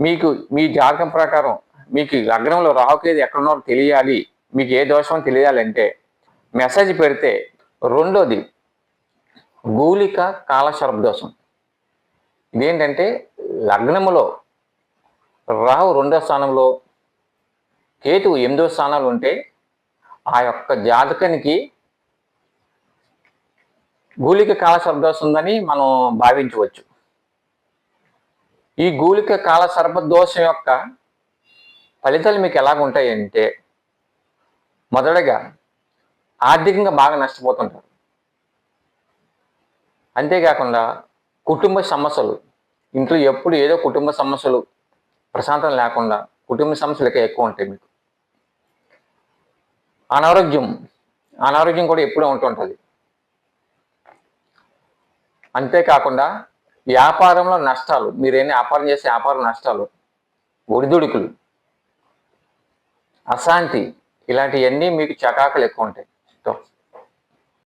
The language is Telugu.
మీకు మీ జాతకం ప్రకారం మీకు లగ్నంలో రాహుకేతు ఎక్కడున్నారో తెలియాలి, మీకు ఏ దోషం తెలియాలంటే మెసేజ్ పెడితే. రెండోది గూలిక కాలసర్ప దోషం. ఇదేంటంటే లగ్నములో రాహు 2వ స్థానంలో, కేతువు 8వ స్థానంలో ఉంటే ఆ యొక్క జాతకానికి గూలిక కాలసర్ప దోషం ఉందని మనం భావించవచ్చు. ఈ గూలిక కాలసర్ప దోషం యొక్క ఫలితాలు మీకు ఎలాగ ఉంటాయంటే, మొదటగా ఆర్థికంగా బాగా నష్టపోతుంటారు. అంతేకాకుండా కుటుంబ సమస్యలు, ఇంట్లో ఎప్పుడు ఏదో కుటుంబ సమస్యలు, ప్రశాంతం లేకుండా కుటుంబ సమస్యలు ఎక్కువ ఉంటాయి మీకు. అనారోగ్యం కూడా ఎప్పుడూ ఉంటుంటుంది. అంతేకాకుండా వ్యాపారంలో నష్టాలు, మీరేమైనా వ్యాపారం చేసే వ్యాపారం నష్టాలు, ఒడిదుడుకులు, అశాంతి, ఇలాంటివన్నీ మీకు చకాకులు ఎక్కువ ఉంటాయి.